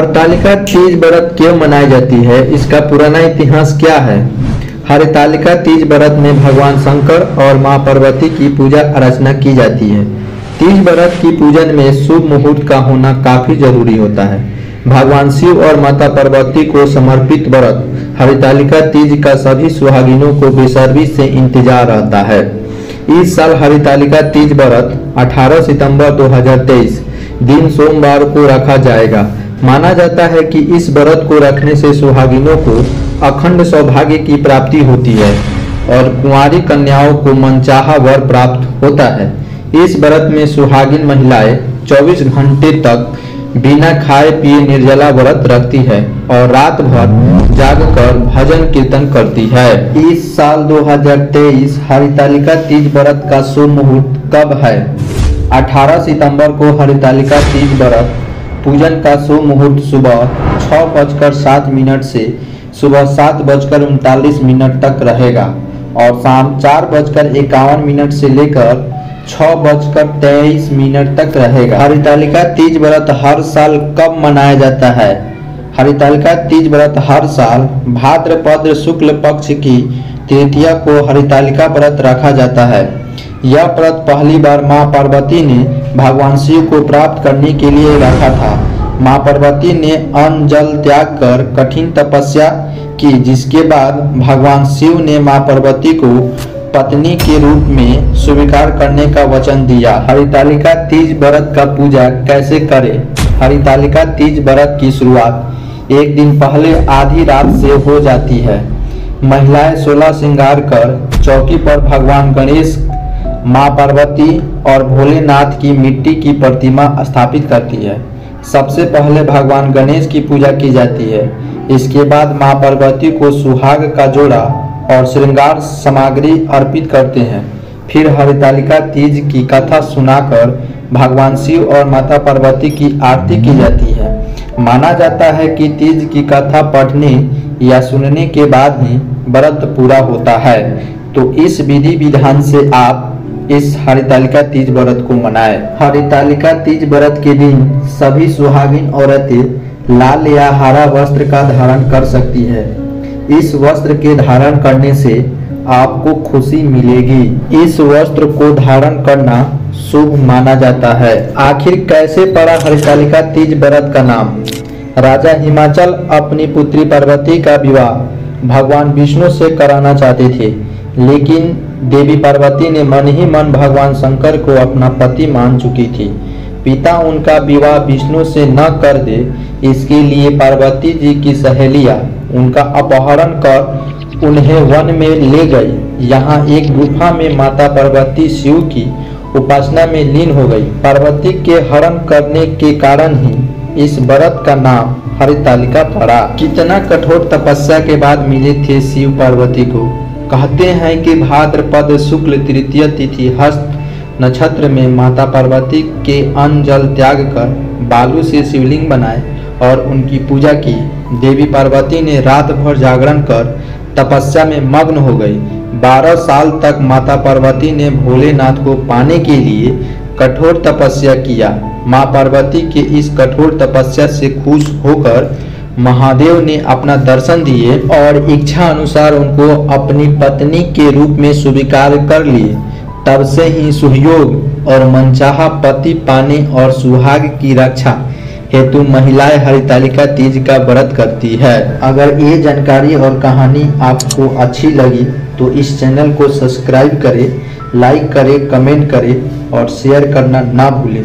हरतालिका तीज व्रत क्यों मनाई जाती है, इसका पुराना इतिहास क्या है। हरतालिका तीज व्रत में भगवान शंकर और मां पार्वती की पूजा अर्चना की जाती है। तीज व्रत की पूजन में शुभ मुहूर्त का होना काफी जरूरी होता है। भगवान शिव और माता पार्वती को समर्पित व्रत हरतालिका तीज का सभी सुहागिनों को बेसब्री से इंतजार रहता है। इस साल हरतालिका तीज व्रत 18 सितंबर 2023 दिन सोमवार को रखा जाएगा। माना जाता है कि इस व्रत को रखने से सुहागिनों को अखंड सौभाग्य की प्राप्ति होती है और कुंवारी कन्याओं को मनचाहा वर प्राप्त होता है। इस व्रत में सुहागिन महिलाएं 24 घंटे तक बिना खाए पिए निर्जला व्रत रखती है और रात भर जागकर भजन कीर्तन करती है। इस साल 2023 हरतालिका तीज व्रत का शुभ मुहूर्त कब है। 18 सितंबर को हरतालिका तीज व्रत पूजन का शुभ मुहूर्त सुबह 6:07 से सुबह 7:39 तक रहेगा और शाम 4:51 से लेकर 6:23 तक रहेगा। हरतालिका तीज व्रत हर साल कब मनाया जाता है। हरतालिका तीज व्रत हर साल भाद्रपद शुक्ल पक्ष की तृतीया को हरतालिका व्रत रखा जाता है। यह व्रत पहली बार मां पार्वती ने भगवान शिव को प्राप्त करने के लिए रखा था। मां पार्वती ने अन्न जल त्याग कर कठिन तपस्या की, जिसके बाद भगवान शिव ने मां पार्वती को पत्नी के रूप में स्वीकार करने का वचन दिया। हरतालिका तीज व्रत का पूजा कैसे करें। हरतालिका तीज व्रत की शुरुआत एक दिन पहले आधी रात से हो जाती है। महिलाएं 16 श्रृंगार कर चौकी पर भगवान गणेश, मां पार्वती और भोलेनाथ की मिट्टी की प्रतिमा स्थापित करती है। सबसे पहले भगवान गणेश की पूजा की जाती है। इसके बाद मां पार्वती को सुहाग का जोड़ा और श्रृंगार सामग्री अर्पित करते हैं। फिर हरतालिका तीज की कथा सुनाकर भगवान शिव और माता पार्वती की आरती की जाती है। माना जाता है कि तीज की कथा पढ़ने या सुनने के बाद ही व्रत पूरा होता है। तो इस विधि विधान से आप इस हरतालिका तीज व्रत को मनाएं। हरतालिका तीज व्रत के दिन सभी सुहागिन औरतें लाल या हरा वस्त्र का धारण कर सकती है। इस वस्त्र के धारण करने से आपको खुशी मिलेगी। इस वस्त्र को धारण करना शुभ माना जाता है। आखिर कैसे पड़ा हरतालिका तीज व्रत का नाम। राजा हिमाचल अपनी पुत्री पार्वती का विवाह भगवान विष्णु से कराना चाहते थे, लेकिन देवी पार्वती ने मन ही मन भगवान शंकर को अपना पति मान चुकी थी। पिता उनका विवाह विष्णु से न कर दे, इसके लिए पार्वती जी की सहेलियां उनका अपहरण कर उन्हें वन में ले गई। यहाँ एक गुफा में माता पार्वती शिव की उपासना में लीन हो गई। पार्वती के हरण करने के कारण ही इस व्रत का नाम हरतालिका पड़ा। कितना कठोर तपस्या के बाद मिले थे शिव पार्वती को। कहते हैं कि भाद्रपद शुक्ल तृतीय तिथि हस्त नक्षत्र में माता पार्वती के अन्न जल त्याग कर बालू से शिवलिंग बनाए और उनकी पूजा की। देवी पार्वती ने रात भर जागरण कर तपस्या में मग्न हो गई। 12 साल तक माता पार्वती ने भोलेनाथ को पाने के लिए कठोर तपस्या किया। मां पार्वती के इस कठोर तपस्या से खुश होकर महादेव ने अपना दर्शन दिए और इच्छा अनुसार उनको अपनी पत्नी के रूप में स्वीकार कर लिए। तब से ही सुयोग और मनचाहा पति पाने और सुहाग की रक्षा हेतु महिलाएं हरतालिका तीज का व्रत करती है। अगर ये जानकारी और कहानी आपको अच्छी लगी तो इस चैनल को सब्सक्राइब करें, लाइक करें, कमेंट करें और शेयर करना ना भूलें।